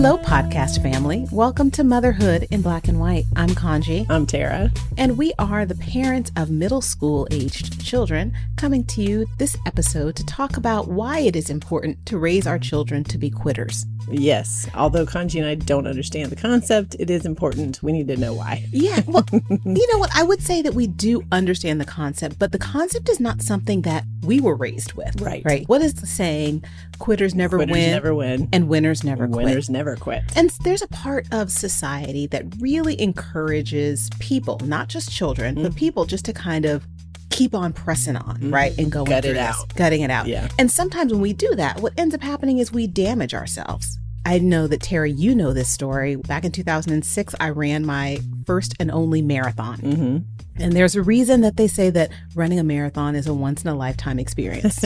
Hello, podcast family. Welcome to Motherhood in Black and White. I'm Kaanji. I'm Tara. And we are the parents of middle school aged children coming to you this episode to talk about why it is important to raise our children to be quitters. Yes. Although Kaanji and I don't understand the concept, it is important. We need to know why. Yeah. Well, you know what? I would say that we do understand the concept, but the concept is not something that we were raised with. Right. What is the saying? Quitters never win. And winners never quit. Winners never quit. And there's a part of society that really encourages people, not just children, but people just to kind of keep on pressing on, right? And going Gutting it out. Yeah. And sometimes when we do that, what ends up happening is we damage ourselves. I know that, Tara, you know this story. Back in 2006, I ran my first and only marathon. Mm-hmm. And there's a reason that they say that running a marathon is a once-in-a-lifetime experience.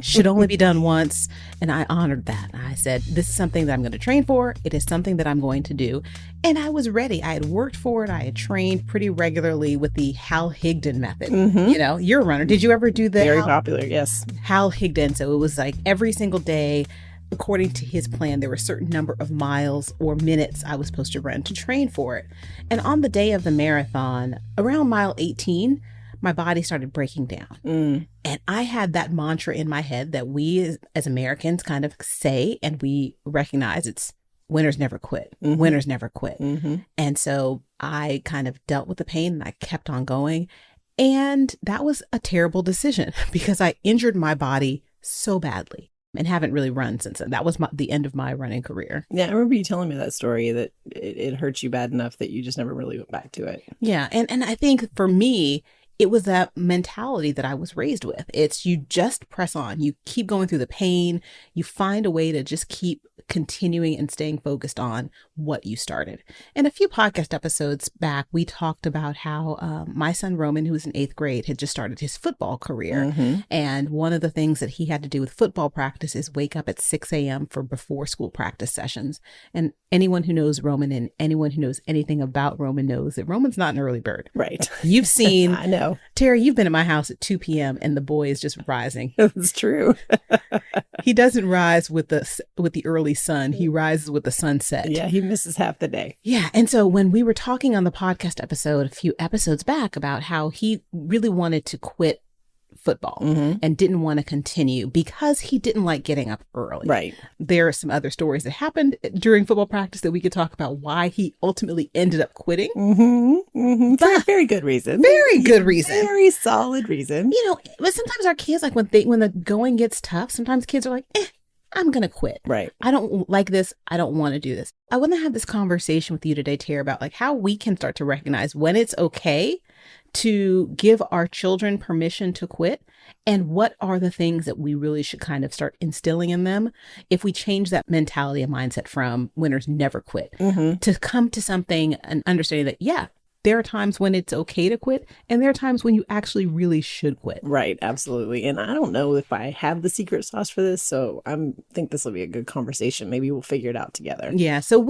Should only be done once. And I honored that. I said, this is something that I'm going to train for. It is something that I'm going to do. And I was ready. I had worked for it. I had trained pretty regularly with the Hal Higdon method. Mm-hmm. You know, you're a runner. Did you ever do the Very popular, yes. Hal Higdon. So it was like every single day, according to his plan, there were a certain number of miles or minutes I was supposed to run to train for it. And on the day of the marathon, around mile 18, my body started breaking down. And I had that mantra in my head that we as Americans kind of say, and we recognize it's winners never quit. Mm-hmm. Winners never quit. Mm-hmm. And so I kind of dealt with the pain and I kept on going. And that was a terrible decision because I injured my body so badly. And haven't really run since then. That was the end of my running career. Yeah, I remember you telling me that story, that it hurt you bad enough that you just never really went back to it. Yeah, and I think for me, it was that mentality that I was raised with. It's you just press on. You keep going through the pain. You find a way to just keep continuing and staying focused on what you started. And a few podcast episodes back, we talked about how my son Roman, who was in 8th grade, had just started his football career. Mm-hmm. And one of the things that he had to do with football practice is wake up at 6 a.m. for before school practice sessions. And anyone who knows Roman and anyone who knows anything about Roman knows that Roman's not an early bird. Right. You've seen, I know. Terry, you've been at my house at 2 p.m. and the boy is just rising. It's true. He doesn't rise with the early sun. He rises with the sunset. Yeah, he misses half the day. Yeah. And so when we were talking on the podcast episode a few episodes back about how he really wanted to quit football and didn't want to continue because he didn't like getting up early. Right. There are some other stories that happened during football practice that we could talk about why he ultimately ended up quitting. Mm-hmm. Mm-hmm. But very good reason. Very good reason. Very solid reason. You know, but sometimes our kids, like when the going gets tough, sometimes kids are like, I'm going to quit. Right. I don't like this. I don't want to do this. I want to have this conversation with you today, Tara, about like how we can start to recognize when it's okay to give our children permission to quit and what are the things that we really should kind of start instilling in them if we change that mentality and mindset from winners never quit to come to something and understanding that, yeah, there are times when it's okay to quit and there are times when you actually really should quit. Right. Absolutely. And I don't know if I have the secret sauce for this. So I think this will be a good conversation. Maybe we'll figure it out together. Yeah. So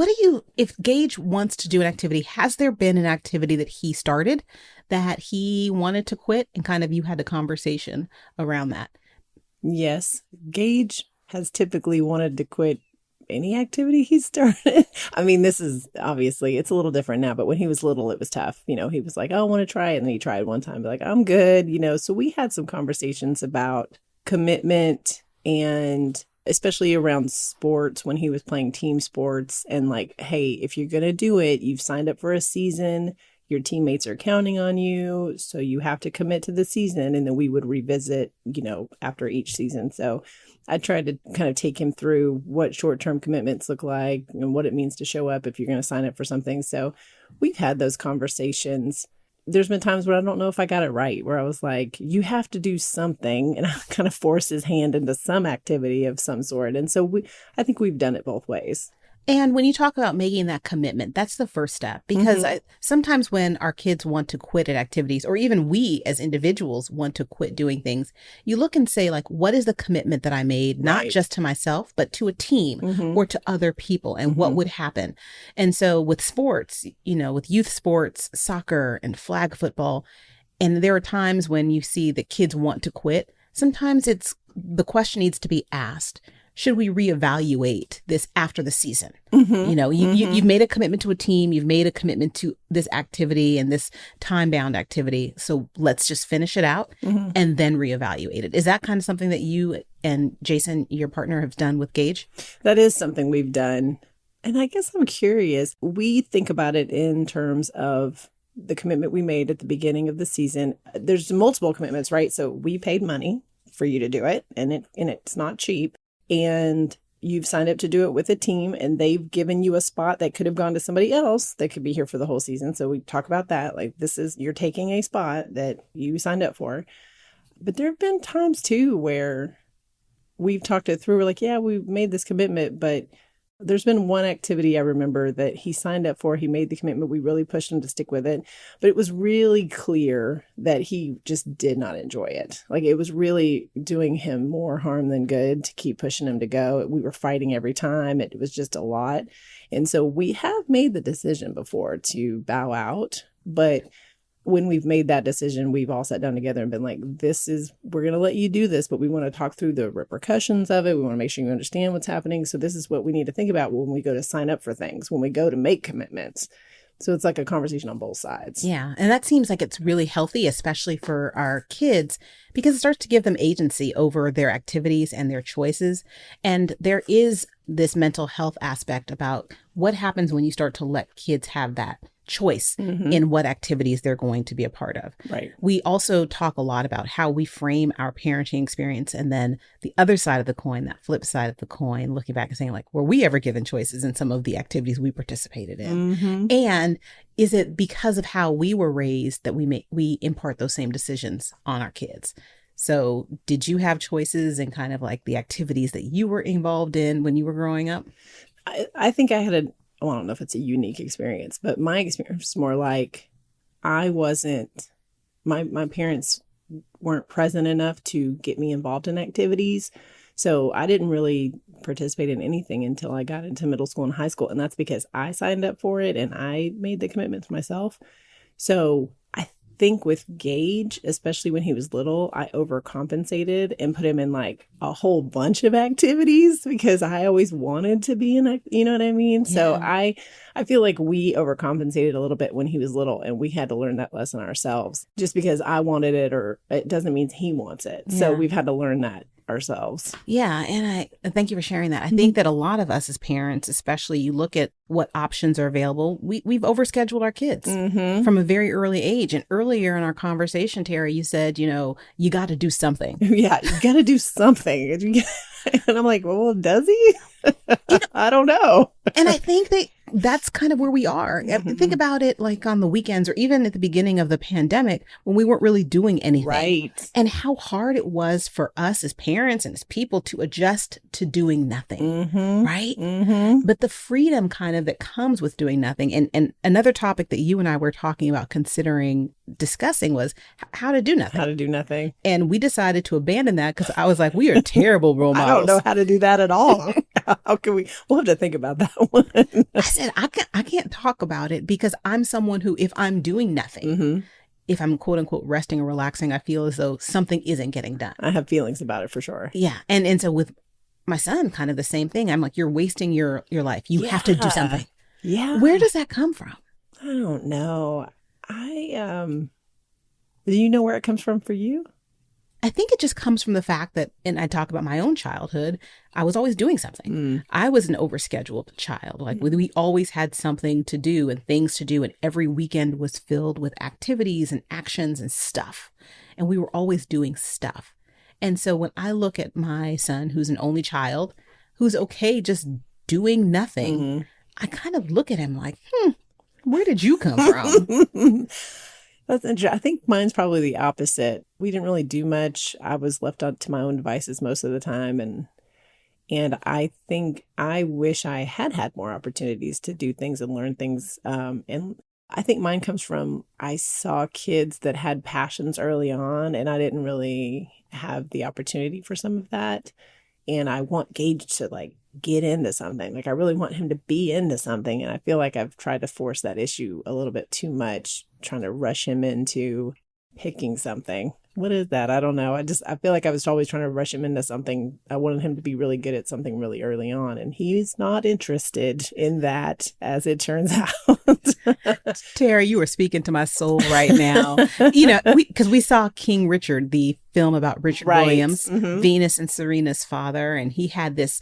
if Gage wants to do an activity, has there been an activity that he started that he wanted to quit and kind of you had a conversation around that? Yes. Gage has typically wanted to quit any activity he started. I mean, this is obviously, it's a little different now, but when he was little, it was tough. You know, he was like, oh, I want to try it. And then he tried one time, like, I'm good. You know, so we had some conversations about commitment and especially around sports when he was playing team sports and like, hey, if you're going to do it, you've signed up for a season. Your teammates are counting on you, so you have to commit to the season. And then we would revisit, you know, after each season. So I tried to kind of take him through what short-term commitments look like and what it means to show up if you're going to sign up for something. So we've had those conversations. There's been times where I don't know if I got it right, where I was like, you have to do something. And I kind of force his hand into some activity of some sort. And so I think we've done it both ways. And when you talk about making that commitment, that's the first step, because sometimes when our kids want to quit at activities, or even we as individuals want to quit doing things, you look and say, like, what is the commitment that I made, not just to myself, but to a team or to other people, and what would happen? And so with sports, you know, with youth sports, soccer and flag football, and there are times when you see that kids want to quit, sometimes the question needs to be asked. should we reevaluate this after the season? Mm-hmm. You know, Mm-hmm. you've made a commitment to a team, you've made a commitment to this activity and this time-bound activity. So let's just finish it out Mm-hmm. and then reevaluate it. Is that kind of something that you and Jason, your partner, have done with Gage? That is something we've done. And I guess I'm curious. We think about it in terms of the commitment we made at the beginning of the season. There's multiple commitments, right? So we paid money for you to do it, and it's not cheap. And you've signed up to do it with a team, and they've given you a spot that could have gone to somebody else that could be here for the whole season. So we talk about that. Like, you're taking a spot that you signed up for. But there have been times too where we've talked it through. We're like, yeah, we made this commitment, but there's been one activity I remember that he signed up for. He made the commitment. We really pushed him to stick with it. But it was really clear that he just did not enjoy it. Like, it was really doing him more harm than good to keep pushing him to go. We were fighting every time. It was just a lot. And so we have made the decision before to bow out. But when we've made that decision, we've all sat down together and been like, we're going to let you do this, but we want to talk through the repercussions of it. We want to make sure you understand what's happening. So this is what we need to think about when we go to sign up for things, when we go to make commitments. So it's like a conversation on both sides. Yeah. And that seems like it's really healthy, especially for our kids, because it starts to give them agency over their activities and their choices. And there is this mental health aspect about what happens when you start to let kids have that choice in what activities they're going to be a part of. Right. We also talk a lot about how we frame our parenting experience, and then the other side of the coin, that flip side of the coin, looking back and saying, like, were we ever given choices in some of the activities we participated in? And is it because of how we were raised that we impart those same decisions on our kids? So did you have choices in kind of like the activities that you were involved in when you were growing up? I think I had I don't know if it's a unique experience, but my experience was more like my parents weren't present enough to get me involved in activities. So I didn't really participate in anything until I got into middle school and high school. And that's because I signed up for it and I made the commitments myself. So I think with Gage, especially when he was little, I overcompensated and put him in like a whole bunch of activities because I always wanted to be in you know what I mean? Yeah. So I feel like we overcompensated a little bit when he was little, and we had to learn that lesson ourselves. Just because I wanted it, or it doesn't mean he wants it. Yeah. So we've had to learn that ourselves. Yeah. And I thank you for sharing that. I think that a lot of us as parents, especially, you look at what options are available. We've overscheduled our kids from a very early age. And earlier in our conversation, Tara, you said, you got to do something. Yeah, you got to do something. And I'm like, well, does he? I don't know. And I think that's kind of where we are. Think about it like on the weekends or even at the beginning of the pandemic when we weren't really doing anything. Right. And how hard it was for us as parents and as people to adjust to doing nothing. Right. But the freedom kind of that comes with doing nothing. And another topic that you and I were talking about discussing was how to do nothing. How to do nothing. And we decided to abandon that because I was like, we are terrible role models. I don't know how to do that at all. How can we? We'll have to think about that one. I said, I can't talk about it because I'm someone who, if I'm doing nothing, if I'm quote unquote resting or relaxing, I feel as though something isn't getting done. I have feelings about it for sure. Yeah. And so with my son, kind of the same thing. I'm like, you're wasting your life. You have to do something. Yeah. Where does that come from? I don't know. Do you know where it comes from for you? I think it just comes from the fact that, and I talk about my own childhood, I was always doing something. I was an overscheduled child. Like we always had something to do and things to do. And every weekend was filled with activities and actions and stuff. And we were always doing stuff. And so when I look at my son, who's an only child, who's okay just doing nothing, I kind of look at him like, where did you come from? That's interesting. I think mine's probably the opposite. We didn't really do much. I was left up to my own devices most of the time. And I think I wish I had more opportunities to do things and learn things. And I think mine comes from, I saw kids that had passions early on, and I didn't really have the opportunity for some of that. And I want Gage to like get into something. Like I really want him to be into something. And I feel like I've tried to force that issue a little bit too much, trying to rush him into picking something. What is that? I don't know. I feel like I was always trying to rush him into something. I wanted him to be really good at something really early on, and he's not interested in that, as it turns out. Tara, you are speaking to my soul right now. You know, because we saw King Richard, the film about Richard Williams, Venus and Serena's father, and he had this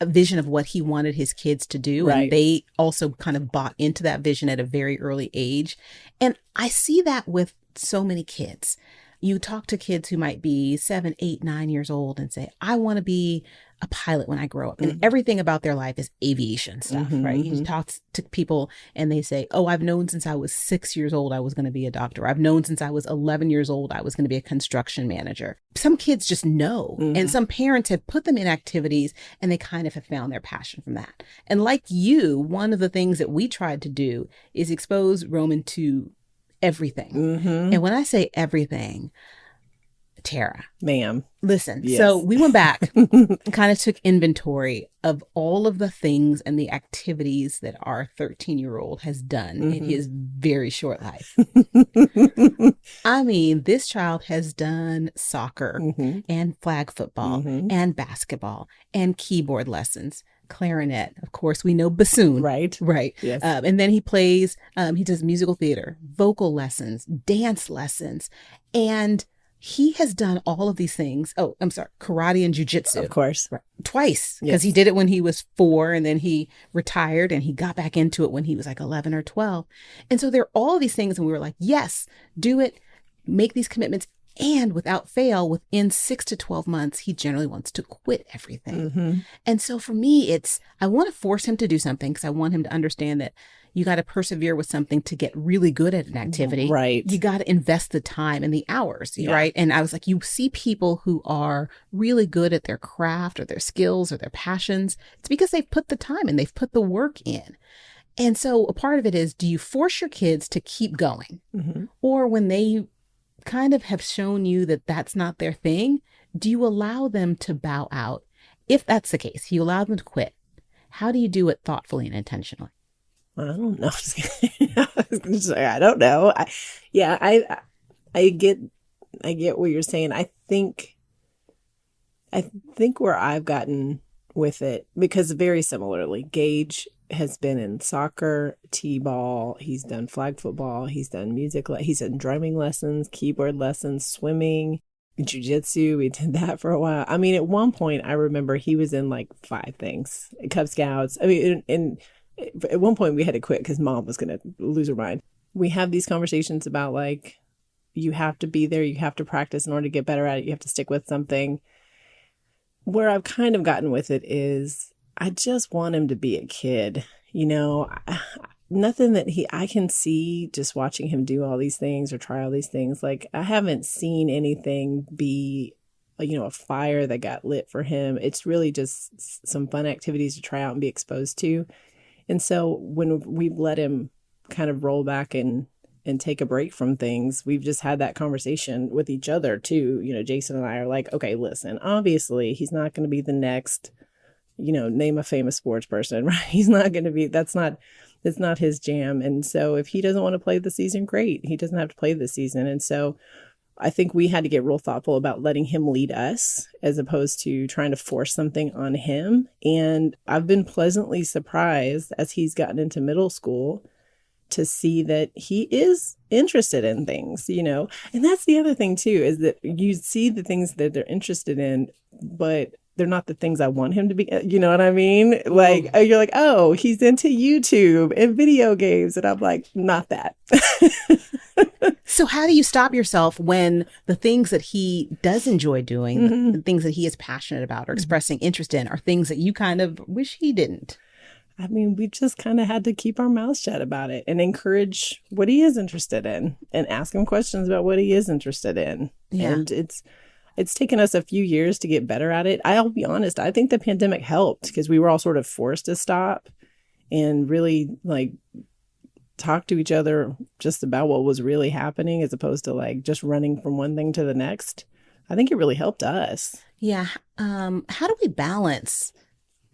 a vision of what he wanted his kids to do. And they also kind of bought into that vision at a very early age. And I see that with so many kids. You talk to kids who might be 7, 8, 9 years old and say, I want to be a pilot when I grow up. And everything about their life is aviation stuff, right? You talk to people and they say, oh, I've known since I was 6 years old I was going to be a doctor. I've known since I was 11 years old I was going to be a construction manager. Some kids just know. And some parents have put them in activities and they kind of have found their passion from that. And like you, one of the things that we tried to do is expose Roman to everything. And when I say everything, Tara, ma'am, listen. Yes. So we went back and kind of took inventory of all of the things and the activities that our 13-year-old has done in his very short life. I mean, this child has done soccer and flag football and basketball and keyboard lessons, clarinet, of course, we know bassoon. Right. Yes. And then he plays, he does musical theater, vocal lessons, dance lessons, and he has done all of these things. Oh, I'm sorry, karate and jujitsu. Of course. Twice, because he did it when he was 4 and then he retired and he got back into it when he was like 11 or 12. And so there are all these things and we were like, yes, do it, make these commitments. And without fail, within 6 to 12 months, he generally wants to quit everything. And so for me, I want to force him to do something because I want him to understand that you got to persevere with something to get really good at an activity. Right. You got to invest the time and the hours. Right. And I was like, you see people who are really good at their craft or their skills or their passions. It's because they've put the time and they've put the work in. And so a part of it is, do you force your kids to keep going? Or when they kind of have shown you that that's not their thing, do you allow them to bow out? If that's the case, you allow them to quit. How do you do it thoughtfully and intentionally? I don't know. I was going to say, I don't know. I get what you're saying. I think where I've gotten with it, because very similarly, Gage has been in soccer, t-ball, he's done flag football, he's done music, he's done drumming lessons, keyboard lessons, swimming, jiu-jitsu. We did that for a while. I mean, at one point, I remember he was in like 5 things, Cub Scouts. I mean, and at one point we had to quit because mom was going to lose her mind. We have these conversations about like, you have to be there, you have to practice in order to get better at it, you have to stick with something. Where I've kind of gotten with it is, I just want him to be a kid, you know, nothing that I can see just watching him do all these things or try all these things. Like, I haven't seen anything be, you know, a fire that got lit for him. It's really just some fun activities to try out and be exposed to. And so when we've let him kind of roll back and take a break from things, we've just had that conversation with each other too. You know, Jason and I are like, okay, listen, obviously he's not going to be the next, you know, name a famous sports person, right? He's not going to be, it's not his jam. And so if he doesn't want to play the season, great. He doesn't have to play this season. And so I think we had to get real thoughtful about letting him lead us as opposed to trying to force something on him. And I've been pleasantly surprised as he's gotten into middle school to see that he is interested in things, you know. And that's the other thing too, is that you see the things that they're interested in, but they're not the things I want him to be. You know what I mean? Like, you're like, oh, he's into YouTube and video games. And I'm like, not that. So how do you stop yourself when the things that he does enjoy doing, the things that he is passionate about or expressing interest in, are things that you kind of wish he didn't? I mean, we just kind of had to keep our mouths shut about it and encourage what he is interested in and ask him questions about what he is interested in. Yeah. And it's taken us a few years to get better at it. I'll be honest, I think the pandemic helped because we were all sort of forced to stop and really like talk to each other just about what was really happening as opposed to like just running from one thing to the next. I think it really helped us. Yeah. How do we balance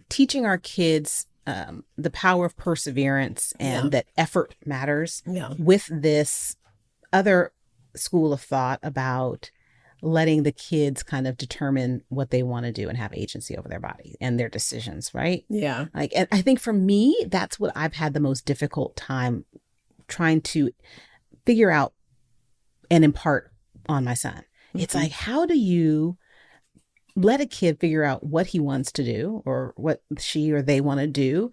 teaching our kids the power of perseverance and that effort matters with this other school of thought about letting the kids kind of determine what they want to do and have agency over their body and their decisions, right? Yeah. Like, and I think for me, that's what I've had the most difficult time trying to figure out and impart on my son. It's like, how do you let a kid figure out what he wants to do or what she or they want to do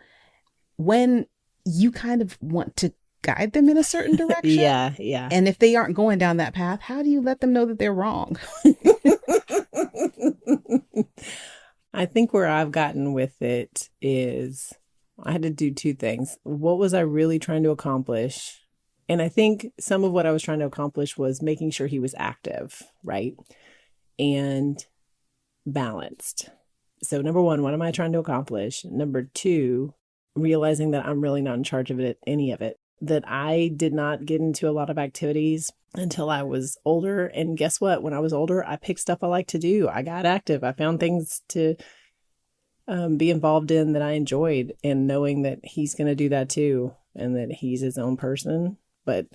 when you kind of want to guide them in a certain direction? Yeah, yeah. And if they aren't going down that path, how do you let them know that they're wrong? I think where I've gotten with it is I had to do two things. What was I really trying to accomplish? And I think some of what I was trying to accomplish was making sure he was active, right? And balanced. So number one, what am I trying to accomplish? Number two, realizing that I'm really not in charge of it, any of it. That I did not get into a lot of activities until I was older. And guess what? When I was older, I picked stuff I like to do. I got active. I found things to be involved in that I enjoyed, and knowing that he's going to do that too, and that he's his own person. But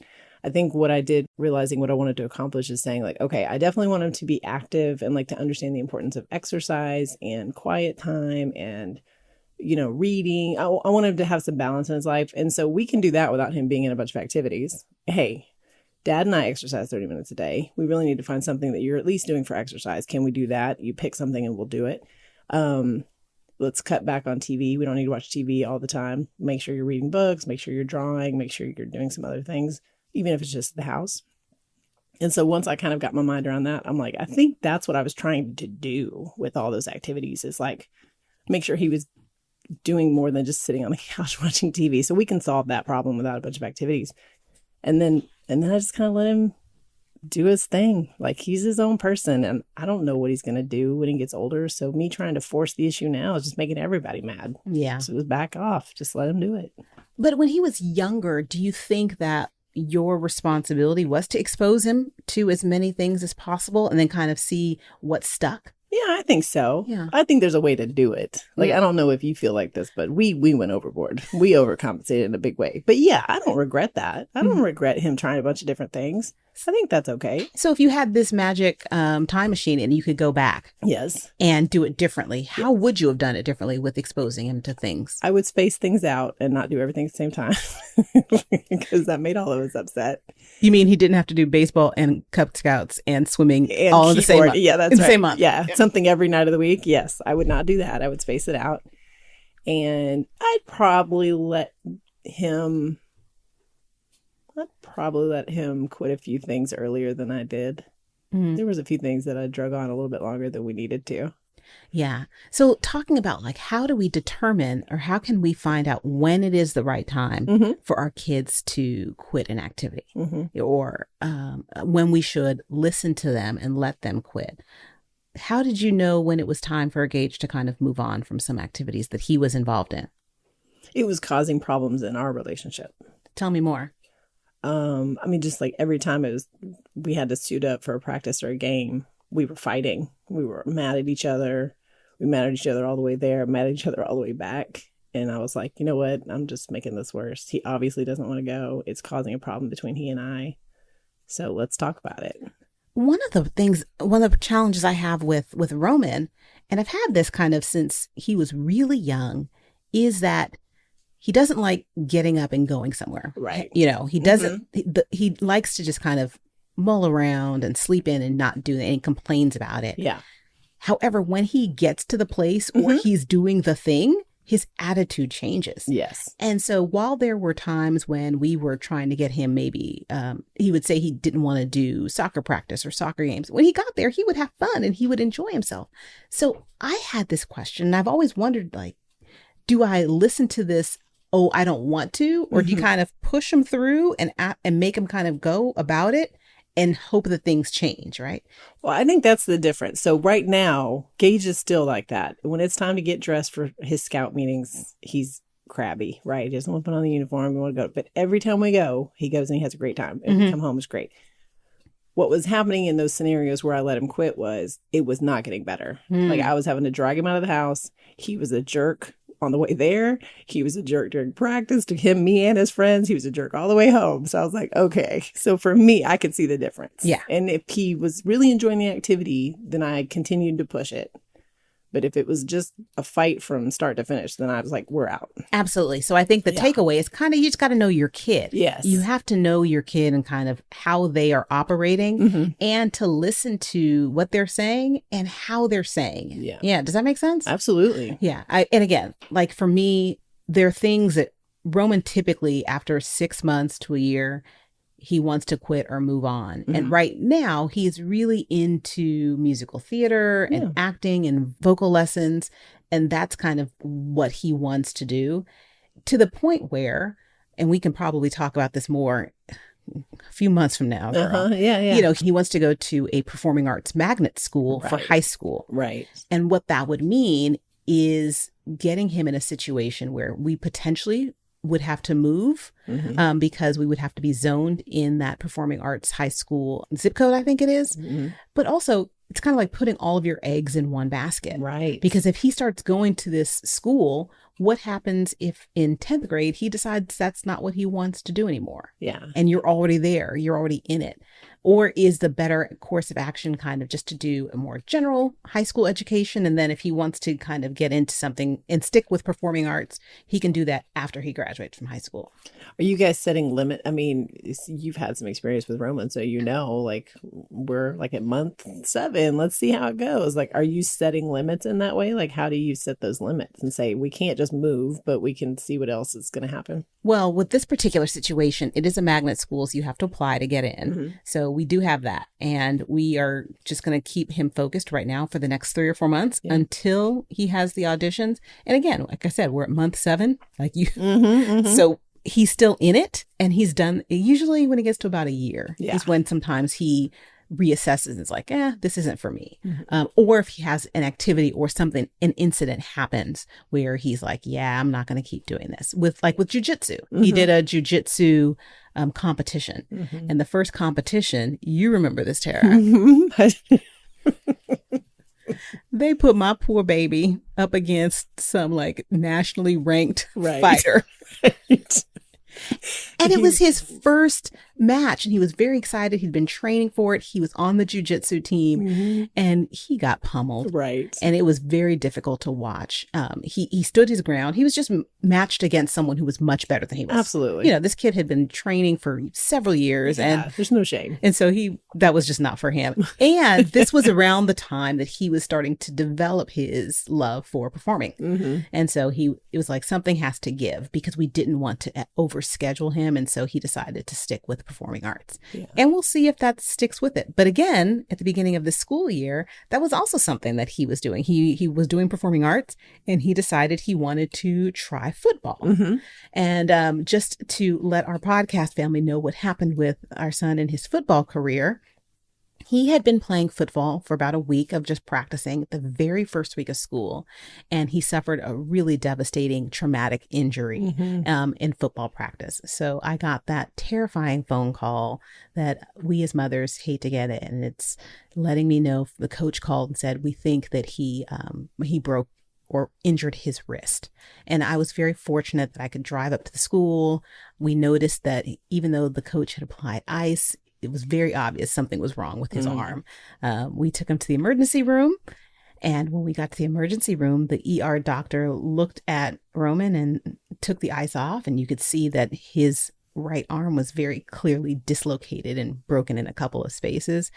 I think what I did, realizing what I wanted to accomplish, is saying like, okay, I definitely want him to be active and like to understand the importance of exercise and quiet time and reading. I want him to have some balance in his life. And so we can do that without him being in a bunch of activities. Hey, Dad and I exercise 30 minutes a day. We really need to find something that you're at least doing for exercise. Can we do that? You pick something and we'll do it. Let's cut back on TV. We don't need to watch TV all the time. Make sure you're reading books, make sure you're drawing, make sure you're doing some other things, even if it's just the house. And so once I kind of got my mind around that, I'm like, I think that's what I was trying to do with all those activities, is like make sure he was doing more than just sitting on the couch watching TV. So we can solve that problem without a bunch of activities. And then I just kind of let him do his thing. Like, he's his own person, and I don't know what he's going to do when he gets older. So me trying to force the issue now is just making everybody mad. Yeah. So just back off. Just let him do it. But when he was younger, do you think that your responsibility was to expose him to as many things as possible and then kind of see what stuck? Yeah, I think so. Yeah. I think there's a way to do it. Like, Yeah. I don't know if you feel like this, but we went overboard. We overcompensated in a big way. But yeah, I don't regret that. I don't regret him trying a bunch of different things. I think that's okay. So if you had this magic time machine and you could go back Yes. and do it differently, how would you have done it differently with exposing him to things? I would space things out and not do everything at the same time, because that made all of us upset. You mean he didn't have to do baseball and Cub Scouts and swimming And all in the same keyboard. month? Yeah, that's in the right. same month. Yeah, something every night of the week. Yes, I would not do that. I would space it out. And I'd probably let him quit a few things earlier than I did. There was a few things that I drug on a little bit longer than we needed to. Yeah. So talking about like, how do we determine, or how can we find out when it is the right time for our kids to quit an activity, or when we should listen to them and let them quit? How did you know when it was time for Gage to kind of move on from some activities that he was involved in? It was causing problems in our relationship. Tell me more. I mean, just like every time we had to suit up for a practice or a game, we were fighting. We were mad at each other. We mad at each other all the way there, mad at each other all the way back. And I was like, you know what? I'm just making this worse. He obviously doesn't want to go. It's causing a problem between he and I. So let's talk about it. One of the challenges I have with Roman, and I've had this kind of since he was really young, is that he doesn't like getting up and going somewhere. Right. He doesn't, he likes to just kind of mull around and sleep in and not do it, and he complains about it. Yeah. However, when he gets to the place or he's doing the thing, his attitude changes. Yes. And so while there were times when we were trying to get him, maybe he would say he didn't want to do soccer practice or soccer games. When he got there, he would have fun and he would enjoy himself. So I had this question, and I've always wondered, like, do I listen to this, oh, I don't want to, or do you kind of push him through and make him kind of go about it and hope that things change, right? Well, I think that's the difference. So right now, Gage is still like that. When it's time to get dressed for his scout meetings, he's crabby, right? He doesn't want to put on the uniform. He want to go. But every time we go, he goes and he has a great time. And we come home, it's great. What was happening in those scenarios where I let him quit was it was not getting better. Like, I was having to drag him out of the house. He was a jerk on the way there. He was a jerk during practice to him, me, and his friends. He was a jerk all the way home. So I was like, okay. So for me, I could see the difference. Yeah. And if he was really enjoying the activity, then I continued to push it. But if it was just a fight from start to finish, then I was like, we're out. Absolutely. So I think the takeaway is kind of, you just got to know your kid. Yes. You have to know your kid and kind of how they are operating and to listen to what they're saying and how they're saying it. Yeah. Yeah. Does that make sense? Absolutely. Yeah. And again, like for me, there are things that Roman typically after 6 months to a year, he wants to quit or move on. And right now he's really into musical theater and acting and vocal lessons. And that's kind of what he wants to do, to the point where, and we can probably talk about this more a few months from now, girl. You know, he wants to go to a performing arts magnet school for high school. Right. And what that would mean is getting him in a situation where we potentially would have to move because we would have to be zoned in that performing arts high school zip code, I think it is. But also, it's kind of like putting all of your eggs in one basket. Right. Because if he starts going to this school, what happens if in 10th grade he decides that's not what he wants to do anymore? Yeah. And you're already there, you're already in it. Or is the better course of action kind of just to do a more general high school education? And then if he wants to kind of get into something and stick with performing arts, he can do that after he graduates from high school. Are you guys setting limit? I mean, you've had some experience with Roman, so you know, like we're like at month 7. Let's see how it goes. Like, are you setting limits in that way? Like, how do you set those limits and say, we can't just move, but we can see what else is going to happen? Well, with this particular situation, it is a magnet school, so you have to apply to get in. So we do have that. And we are just going to keep him focused right now for the next 3 or 4 months until he has the auditions. And again, like I said, we're at month 7, like you. So he's still in it, and he's done. Usually when it gets to about a year is when sometimes he reassesses and is like, this isn't for me. Or if he has an activity or something, an incident happens where he's like, I'm not going to keep doing this. With jujitsu, he did a jujitsu competition. And the first competition, you remember this, Tara. They put my poor baby up against some like nationally ranked fighter. And it was his first match, and he was very excited. He'd been training for it. He was on the jiu-jitsu team, and he got pummeled. Right. And it was very difficult to watch. He stood his ground. He was just matched against someone who was much better than he was. Absolutely. You know, this kid had been training for several years, and there's no shame. And so that was just not for him. And this was around the time that he was starting to develop his love for performing. And so it was like, something has to give, because we didn't want to overschedule him. And so he decided to stick with performing arts. And we'll see if that sticks with it. But again, at the beginning of the school year, that was also something that he was doing. He was doing performing arts, and he decided he wanted to try football. And just to let our podcast family know what happened with our son in his football career, he had been playing football for about a week of just practicing the very first week of school, and he suffered a really devastating traumatic injury in football practice. So I got that terrifying phone call that we as mothers hate to get it, and it's letting me know the coach called and said, we think that he broke or injured his wrist. And I was very fortunate that I could drive up to the school. We noticed that even though the coach had applied ice, it was very obvious something was wrong with his arm. We took him to the emergency room. And when we got to the emergency room, the ER doctor looked at Roman and took the ice off. And you could see that his right arm was very clearly dislocated and broken in a couple of spaces.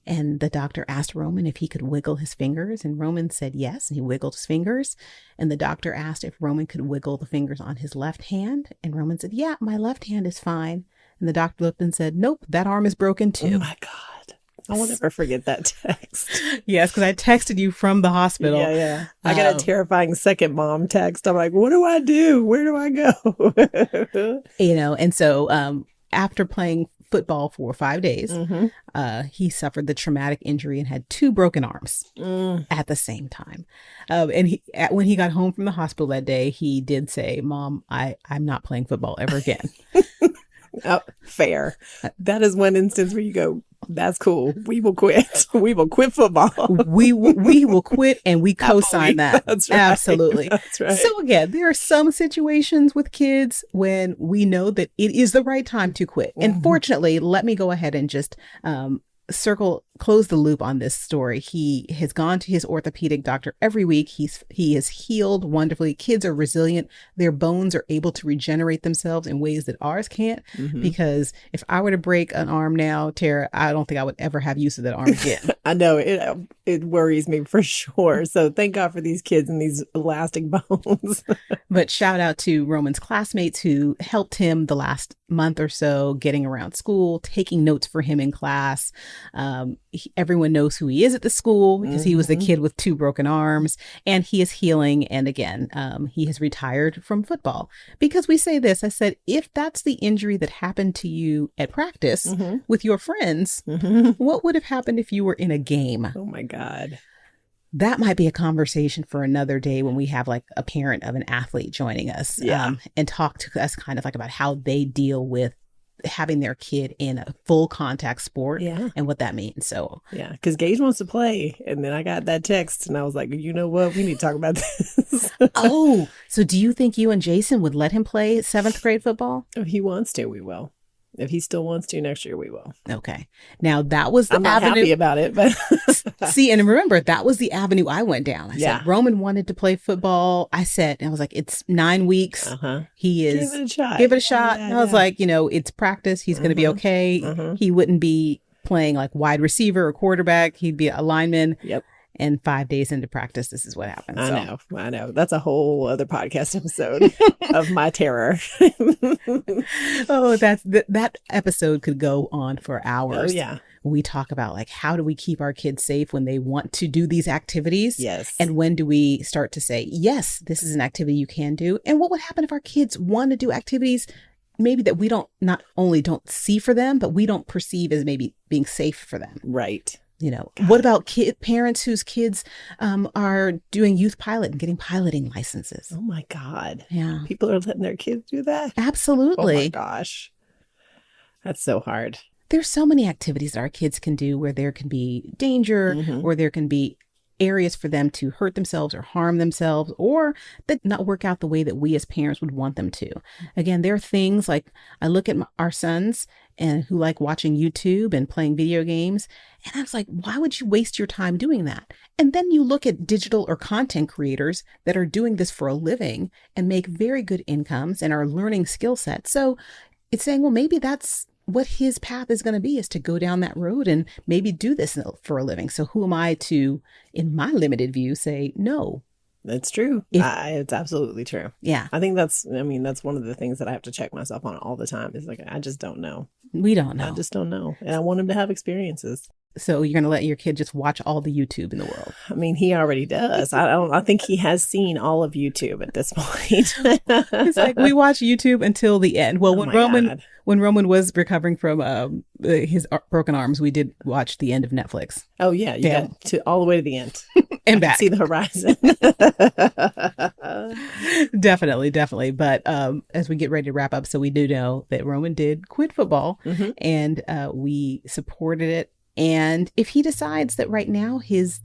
And the doctor asked Roman if he could wiggle his fingers, and Roman said yes, and he wiggled his fingers. And the doctor asked if Roman could wiggle the fingers on his left hand, and Roman said, yeah, my left hand is fine. And the doctor looked and said, nope, that arm is broken too. Oh my God. I will never forget that text. Yes, because I texted you from the hospital. Yeah. I got a terrifying second mom text. I'm like, what do I do? Where do I go? And so after playing football for 5 days, he suffered the traumatic injury and had 2 broken arms at the same time. And when he got home from the hospital that day, he did say, Mom, I'm not playing football ever again. Oh, fair. That is one instance where you go, That's cool. We will quit. We will quit football. We will quit, and we co-sign that. That's right. Absolutely. That's right. So again, there are some situations with kids when we know that it is the right time to quit. And fortunately, let me go ahead and just close the loop on this story. He has gone to his orthopedic doctor every week. He is healed wonderfully. Kids are resilient. Their bones are able to regenerate themselves in ways that ours can't. Because if I were to break an arm now, Tara, I don't think I would ever have use of that arm again. I know it worries me for sure. So thank God for these kids and these elastic bones. But shout out to Roman's classmates who helped him the last month or so getting around school, taking notes for him in class. Everyone knows who he is at the school because he was the kid with 2 broken arms, and he is healing. And again, he has retired from football because we say this. I said, if that's the injury that happened to you at practice with your friends, what would have happened if you were in a game? Oh my God. That might be a conversation for another day when we have like a parent of an athlete joining us and talk to us kind of like about how they deal with having their kid in a full contact sport and what that means. So yeah, because Gage wants to play, and then I got that text and I was like, you know what, we need to talk about this. Oh, so do you think you and Jason would let him play 7th grade football? If he wants to, we will. If he still wants to, next year we will. Okay. Now that was the I'm not avenue. happy about it, but see, and remember, that was the avenue I went down. I said, Roman wanted to play football. I was like, it's 9 weeks. He is. Give it a shot. Give it a shot. And I was like, it's practice. He's going to be okay. He wouldn't be playing like wide receiver or quarterback. He'd be a lineman. Yep. And 5 days into practice, this is what happened. I know. That's a whole other podcast episode of my terror. Oh, that episode could go on for hours. Oh, yeah. We talk about like, how do we keep our kids safe when they want to do these activities? Yes. And when do we start to say, yes, this is an activity you can do? And what would happen if our kids want to do activities maybe that we not only don't see for them, but we don't perceive as maybe being safe for them? Right. What about parents whose kids are doing youth pilot and getting piloting licenses? Oh my God. Yeah. People are letting their kids do that? Absolutely. Oh my gosh. That's so hard. There's so many activities that our kids can do where there can be danger or there can be areas for them to hurt themselves or harm themselves or that not work out the way that we as parents would want them to. Again, there are things like I look at our sons and who like watching YouTube and playing video games. And I was like, why would you waste your time doing that? And then you look at digital or content creators that are doing this for a living and make very good incomes and are learning skill sets. So it's saying, well, maybe that's what his path is going to be, is to go down that road and maybe do this for a living. So who am I to, in my limited view, say no? It's true. It's absolutely true. Yeah. I think that's one of the things that I have to check myself on all the time is like, I just don't know. We don't know. I just don't know. And I want him to have experiences. So you're going to let your kid just watch all the YouTube in the world? I mean, he already does. I think he has seen all of YouTube at this point. It's like we watch YouTube until the end. Well, when Roman was recovering from his broken arms, we did watch the end of Netflix. Oh yeah, you got to all the way to the end and back. See the horizon. Definitely. But as we get ready to wrap up, so we do know that Roman did quit football, and we supported it. And if he decides that right now his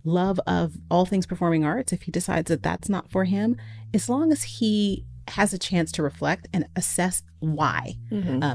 love of all things performing arts, if he decides that that's not for him, as long as he has a chance to reflect and assess why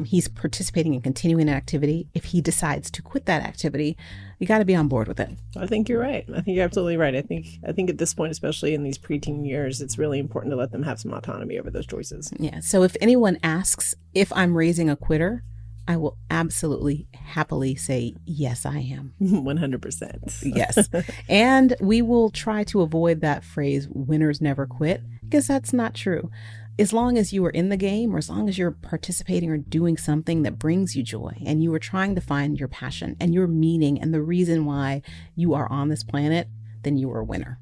he's participating and continuing an activity, if he decides to quit that activity, you got to be on board with it. I think you're right. I think you're absolutely right. I think at this point, especially in these preteen years, it's really important to let them have some autonomy over those choices. Yeah. So if anyone asks if I'm raising a quitter, I will absolutely happily say, yes, I am. 100%. Yes. And we will try to avoid that phrase, winners never quit, because that's not true. As long as you are in the game, or as long as you're participating or doing something that brings you joy, and you are trying to find your passion and your meaning and the reason why you are on this planet, then you are a winner.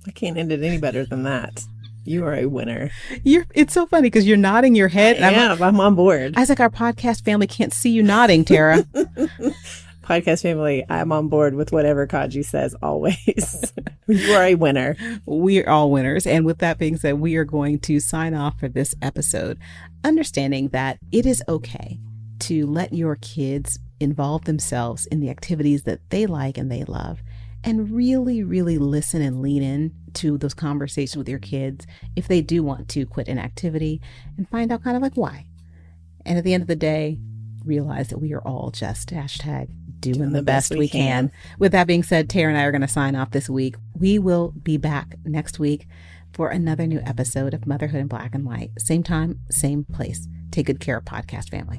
I can't end it any better than that. You are a winner. It's so funny because you're nodding your head. I'm on board. I was like, our podcast family can't see you nodding, Tara. Podcast family, I'm on board with whatever Kaanji says always. You are a winner. We are all winners. And with that being said, we are going to sign off for this episode, understanding that it is okay to let your kids involve themselves in the activities that they like and they love, and really, really listen and lean in to those conversations with your kids if they do want to quit an activity, and find out kind of like why. And at the end of the day, realize that we are all just doing the best we can. With that being said, Tara and I are going to sign off this week. We will be back next week for another new episode of Motherhood in Black and White. Same time, same place. Take good care, podcast family.